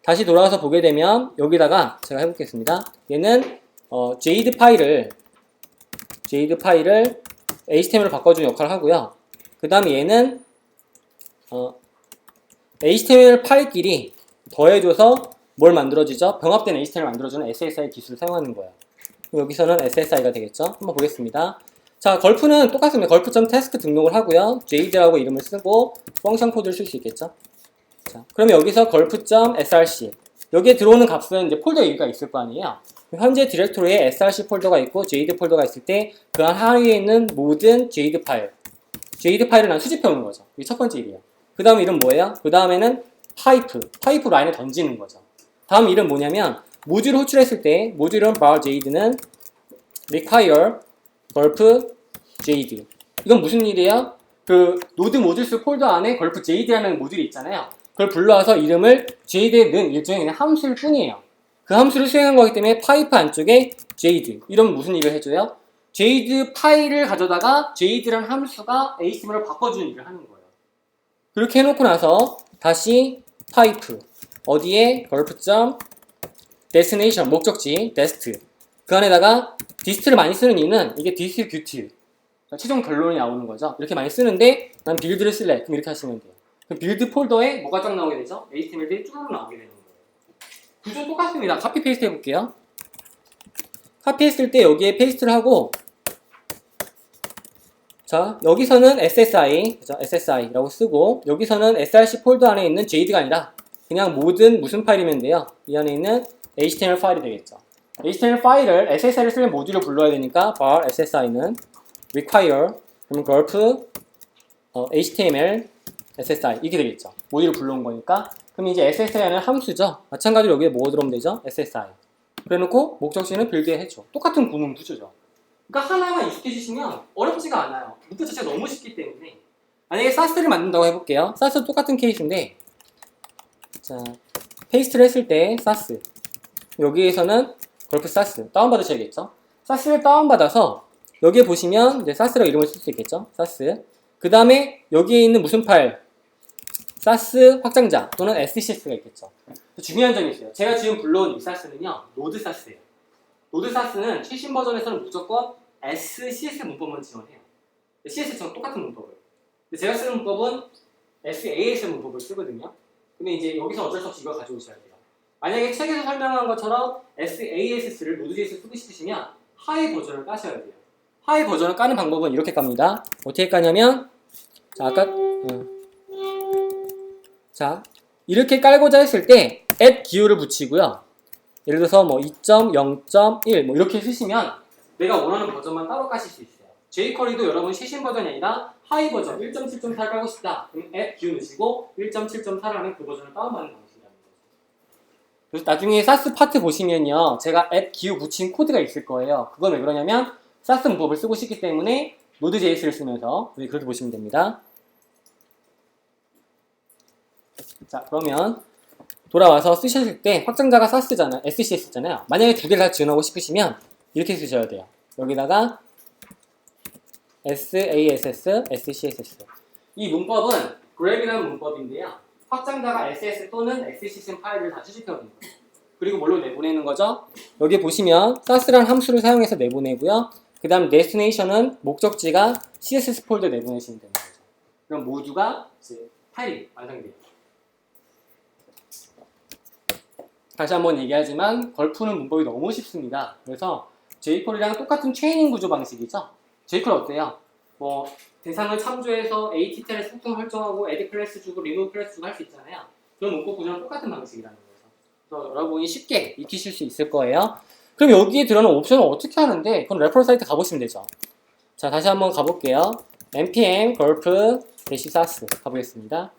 다시 돌아가서 보게 되면 여기다가 제가 해보겠습니다. 얘는 JD 파일을 HTML로 바꿔주는 역할을 하고요. 그 다음에 얘는 HTML 파일끼리 더해줘서 뭘 만들어지죠? 병합된 HTML 만들어주는 SSI 기술을 사용하는 거예요. 여기서는 SSI가 되겠죠? 한번 보겠습니다. 자, 걸프는 똑같습니다. 걸프.task 등록을 하고요. JD라고 이름을 쓰고 펑션 코드를 쓸 수 있겠죠? 자, 그러면 여기서 걸프.src 여기에 들어오는 값은 이제 폴더 얘기가 있을 거 아니에요? 현재 디렉토리에 src 폴더가 있고 JD 폴더가 있을 때 그 안 하위에 있는 모든 JD 파일을 난 수집해 오는 거죠. 이게 첫 번째 일이에요. 그 다음 일은 뭐예요? 그 다음에는 파이프 라인을 던지는 거죠. 다음 일은 뭐냐면 모듈을 호출했을 때 모듈은 var JD는 require 걸프 JD. 이건 무슨 일이에요? 그 노드 모듈스 폴더 안에 걸프 JD라는 모듈이 있잖아요. 그걸 불러와서 이름을 JD에 넣은 일종의 그냥 함수일 뿐이에요. 그 함수를 수행한 거기 때문에 파이프 안쪽에 JD. 이러면 무슨 일을 해줘요? JD 파일을 가져다가 JD라는 함수가 HTML로 바꿔주는 일을 하는 거예요. 그렇게 해놓고 나서 다시 파이프 어디에 걸프.destination 목적지 dest 그 안에다가 dist를 많이 쓰는 이유는 이게 distribute 최종 결론이 나오는 거죠. 이렇게 많이 쓰는데 난 빌드를 쓸래. 그럼 이렇게 하시면 돼요. 그럼 빌드 폴더에 뭐가 쫙 나오게 되죠? HTML들이 쭉 나오게 되는 거예요. 구조 똑같습니다. 카피 페이스트 해볼게요. 카피했을 때 여기에 페이스트를 하고 자, 여기서는 SSI, 그죠? SSI라고 쓰고 여기서는 src 폴더 안에 있는 JD가 아니라 그냥 모든 무슨 파일이면 돼요? 이 안에 있는 HTML 파일이 되겠죠. HTML 파일을 SSI를 쓰면 모듈을 불러야 되니까 var SSI는 require 그러면 걸프 HTML SSI 이게 되겠죠. 모듈을 불러온 거니까. 그럼 이제 SSI는 함수죠. 마찬가지로 여기에 뭐 들어오면 되죠? SSI. 그래놓고 목적지는 빌드에 해줘. 똑같은 구문 구조죠. 그러니까 하나만 익숙해지시면 어렵지가 않아요. 문법 자체가 너무 쉽기 때문에. 만약에 사스를 만든다고 해볼게요. 사스 똑같은 케이스인데 자, 페이스트를 했을 때 사스 여기에서는 걸프 사스 다운받으셔야겠죠. 사스를 다운받아서 여기에 보시면 이제 사스라고 이름을 쓸 수 있겠죠. 사스 그 다음에 여기에 있는 무슨 파일 사스 확장자 또는 SCS가 있겠죠. 중요한 점이 있어요. 제가 지금 불러온 이 사스는요 노드 사스예요. 노드 사스는 최신 버전에서는 무조건 SCS 문법만 지원해요. CS처럼 똑같은 문법을. 근데 제가 쓰는 문법은 SAS 문법을 쓰거든요. 근데 이제 여기서 어쩔 수 없이 이걸 가져오셔야 돼요. 만약에 책에서 설명한 것처럼 SAS를 노드.js 쓰고 싶으시면 하이 버전을 까셔야 돼요. 하이 버전을 까는 방법은 이렇게 깝니다. 어떻게 까냐면 자, 이렇게 깔고자 했을 때 add 기호를 붙이고요. 예를 들어서 뭐 2.0.1 뭐 이렇게 쓰시면 내가 원하는 버전만 따로 까실 수 있어요. jQuery도 여러분 최신 버전이 아니라 하이 버전 1.7.4 깔고 싶다. 그럼 add 기호 넣으시고 1.7.4를 하면 그 버전을 다운받는 방식이라는 거죠. 그래서 나중에 사스 파트 보시면요. 제가 add 기호 붙인 코드가 있을 거예요. 그건 왜 그러냐면 사스 문법을 쓰고 싶기 때문에 노드.js를 쓰면서 그렇게 보시면 됩니다. 자, 그러면 돌아와서 쓰실 때 확장자가 사스잖아요. SCS잖아요. 만약에 두 개를 다 지원하고 싶으시면 이렇게 쓰셔야 돼요. 여기다가 SASS, SCSS. 이 문법은 grab이라는 문법인데요. 확장자가 SS 또는 SCS 파일을 다 수집해오는 거예요. 그리고 뭘로 내보내는 거죠? 여기 보시면 sass라는 함수를 사용해서 내보내고요. 그 다음 destination은 목적지가 CSS 폴더 내보내시면 되는 거죠. 그럼 모두가 이제 파일이 완성돼요. 다시 한번 얘기하지만 걸프는 문법이 너무 쉽습니다. 그래서 jQuery랑 똑같은 트레이닝 구조 방식이죠. jQuery 어때요? 뭐 대상을 참조해서 ATTL의 속성 설정하고 add 클래스 주고 remove 클래스 주고 할 수 있잖아요. 그런 문법 구조랑 똑같은 방식이라는 거죠. 그래서 여러분이 쉽게 익히실 수 있을 거예요. 그럼 여기에 들어가는 옵션을 어떻게 하는데 그건 레퍼럴 사이트 가보시면 되죠. 자, 다시 한번 가볼게요. npm 걸프-sass 가보겠습니다.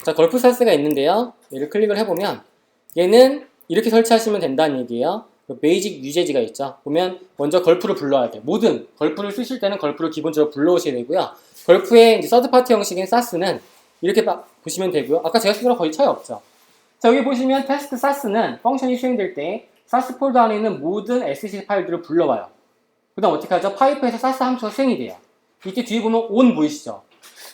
자, 걸프 사스가 있는데요. 얘를 클릭을 해보면 얘는 이렇게 설치하시면 된다는 얘기예요. 베이직 유제지가 있죠. 보면 먼저 걸프를 불러야 돼요. 모든 걸프를 쓰실 때는 걸프를 기본적으로 불러오셔야 되고요. 걸프의 서드 파티 형식인 사스는 이렇게 보시면 되고요. 아까 제가 쓴 거랑 거의 차이 없죠. 자, 여기 보시면 테스트 사스는 펑션이 수행될 때 사스 폴더 안에 있는 모든 SC 파일들을 불러와요. 그 다음 어떻게 하죠? 파이프에서 사스 함수가 수행이 돼요. 이때 뒤에 보면 on 보이시죠?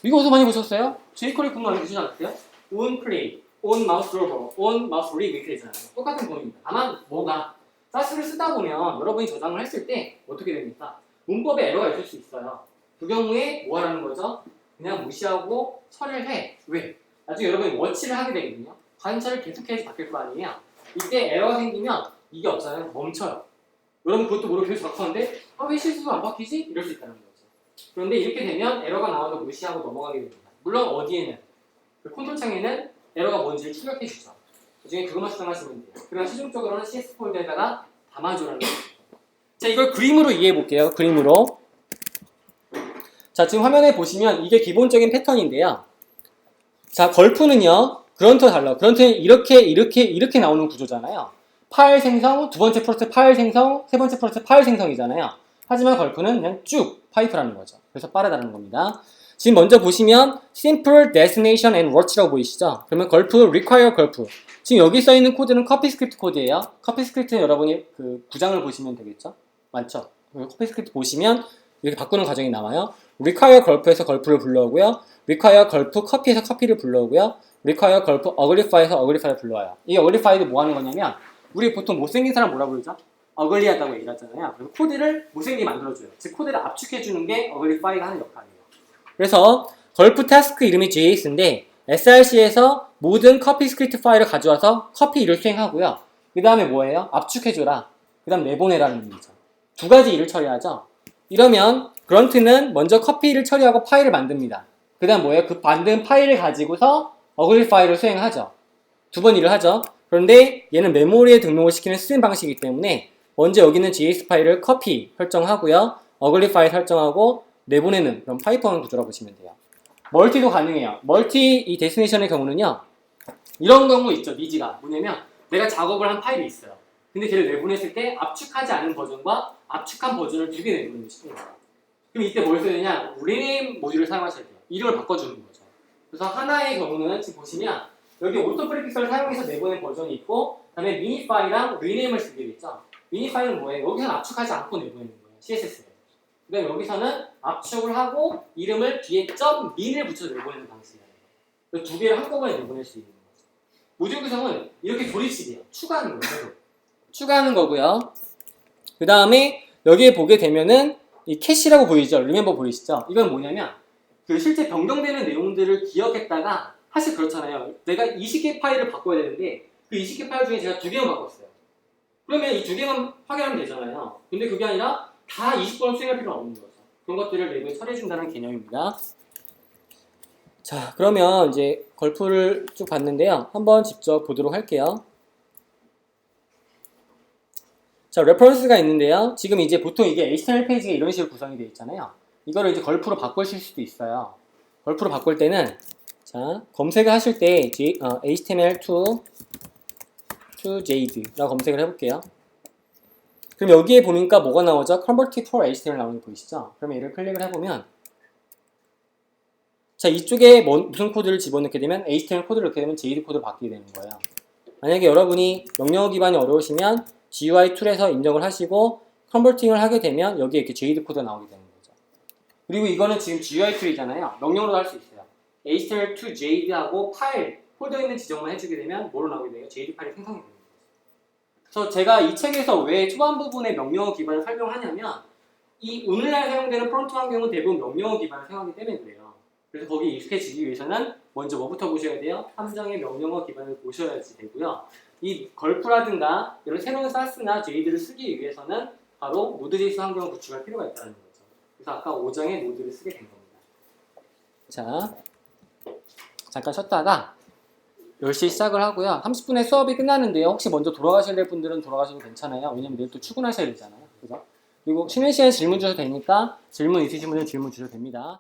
이거 어디서 많이 보셨어요? jQuery 공부 많이 보시지 않았어요? on play, on mouse rover, on mouse read 이렇게 되잖아요. 똑같은 공입니다. 다만 뭐가 사스를 쓰다 보면 여러분이 저장을 했을 때 어떻게 됩니까? 문법에 에러가 있을 수 있어요. 그 경우에 뭐 하라는 거죠? 그냥 무시하고 처리를 해. 왜? 나중에 여러분이 워치를 하게 되거든요. 관찰을 계속해서 바뀔 거 아니에요. 이때 에러가 생기면 이게 없잖아요. 멈춰요. 여러분 그것도 모르고 계속 작성하는데 왜 실수가 안 바뀌지? 이럴 수 있다는 거죠. 그런데 이렇게 되면 에러가 나와도 무시하고 넘어가게 됩니다. 물론 어디에는 그 컨트롤 창에는 에러가 뭔지를 출력해 주죠. 나중에 그것만 수정하시면 돼요. 그러나 최종적으로는 CS 폴더에다가 담아줘라는 거죠. 자, 이걸 그림으로 이해해 볼게요. 그림으로. 자, 지금 화면에 보시면 이게 기본적인 패턴인데요. 자, 걸프는요. 그런트와 달라요. 그런트는 이렇게 나오는 구조잖아요. 파일 생성, 두 번째 프로세스 파일 생성, 세 번째 프로세스 파일 생성이잖아요. 하지만 걸프는 그냥 쭉 파이프라는 거죠. 그래서 빠르다는 겁니다. 지금 먼저 보시면 simple destination and watch라고 보이시죠? 그러면 걸프 require 걸프. 지금 여기 써 있는 코드는 커피 스크립트 코드예요. 커피 스크립트는 여러분이 그 구장을 보시면 되겠죠? 맞죠? 커피 스크립트 보시면 이렇게 바꾸는 과정이 나와요. require 걸프에서 걸프를 불러오고요. require 걸프 커피에서 커피를 불러오고요. require 걸프 uglify에서 uglify를 불러와요. 이 uglify도 뭐 하는 거냐면 우리 보통 못생긴 사람 뭐라 부르죠? 어글리하다고 얘기를 하잖아요. 그래서 코드를 못생기게 만들어줘요. 즉 코드를 압축해주는 게 어글리파이가 하는 역할이에요. 그래서 걸프 태스크 이름이 JS인데 src에서 모든 커피 스크립트 파일을 가져와서 커피 일을 수행하고요. 그 다음에 뭐예요? 압축해줘라. 그 다음 내보내라는 의미죠. 두 가지 일을 처리하죠. 이러면 그런트는 먼저 커피 일을 처리하고 파일을 만듭니다. 그 다음 뭐예요? 그 만든 파일을 가지고서 어글리파이를 수행하죠. 두 번 일을 하죠. 그런데 얘는 메모리에 등록을 시키는 스트림 방식이기 때문에 먼저 여기는 JS 파일을 커피 설정하고요. 어글리 파일 설정하고 내보내는 그런 파이프하는 구조라고 보시면 돼요. 멀티도 가능해요. 멀티 이 데스티네이션의 경우는요. 이런 경우 있죠. 니즈가. 뭐냐면 내가 작업을 한 파일이 있어요. 근데 걔를 내보냈을 때 압축하지 않은 버전과 압축한 버전을 두 개 내보내는 거예요. 그럼 이때 뭘 써야 되냐? rename 모듈을 사용하셔야 돼요. 이름을 바꿔주는 거죠. 그래서 하나의 경우는 지금 보시면 여기 오토 프리픽서를 사용해서 내보낸 버전이 있고 그다음에 미니파이랑 rename을 쓰게 되죠. 미니파이는 뭐예요? 여기서는 압축하지 않고 내보내는 거예요. CSS를. 그다음에 여기서는 압축을 하고 이름을 뒤에 .min을 붙여서 내보내는 방식이에요. 두 개를 한꺼번에 내보낼 수 있는 거죠. 모듈 구성은 이렇게 조립식이에요. 추가하는 거예요. 추가하는 거고요. 그 다음에 여기에 보게 되면은 이 캐시라고 보이죠? 리멤버 보이시죠? 이건 뭐냐면 그 실제 변경되는 내용들을 기억했다가 사실 그렇잖아요. 내가 20개 파일을 바꿔야 되는데 그 20개 파일 중에 제가 2개만 바꿨어요. 그러면 이 2개만 확인하면 되잖아요. 근데 그게 아니라 다 20번을 수행할 필요는 없는 거죠. 그런 것들을 내부에 처리해준다는 개념입니다. 자, 그러면 이제 걸프를 쭉 봤는데요. 한번 직접 보도록 할게요. 자, 레퍼런스가 있는데요. 지금 이제 보통 이게 HTML 페이지가 이런 식으로 구성이 되어 있잖아요. 이거를 이제 걸프로 바꾸실 수도 있어요. 걸프로 바꿀 때는 자, 검색을 하실 때 HTML to JD라고 검색을 해볼게요. 그럼 여기에 보니까 뭐가 나오죠? Converted for HTML 나오는 거 보이시죠? 그러면 얘를 클릭을 해보면 자, 이쪽에 무슨 코드를 집어넣게 되면 HTML 코드를 넣게 되면 JD 코드로 바뀌게 되는 거예요. 만약에 여러분이 명령어 기반이 어려우시면 GUI 툴에서 인정을 하시고 컨버팅을 하게 되면 여기에 이렇게 JD 코드가 나오게 되는 거죠. 그리고 이거는 지금 GUI 툴이잖아요. 명령어로도 할 수 있어요. HTML to JD하고 파일, 폴더에 있는 지정만 해주게 되면 뭐로 나오게 돼요? JD 파일이 생성이 됩니다. 그래서 제가 이 책에서 왜 초반 부분에 명령어 기반을 설명하냐면 이 오늘날 사용되는 프론트 환경은 대부분 명령어 기반을 사용하기 때문에 그래요. 그래서 거기에 익숙해지기 위해서는 먼저 뭐부터 보셔야 돼요? 함정의 명령어 기반을 보셔야지 되고요. 이 걸프라든가 이런 새로운 사스나 JD를 쓰기 위해서는 바로 노드.js 환경을 구축할 필요가 있다는 거죠. 그래서 아까 5장의 노드를 쓰게 된 겁니다. 자, 잠깐 쉬었다가 10시 시작을 하고요. 30분에 수업이 끝나는데요. 혹시 먼저 돌아가셔야 될 분들은 돌아가셔도 괜찮아요. 왜냐면 내일 또 출근하셔야 되잖아요. 그죠? 그리고 쉬는 시간에 질문 주셔도 되니까 질문 있으신 분들은 질문 주셔도 됩니다.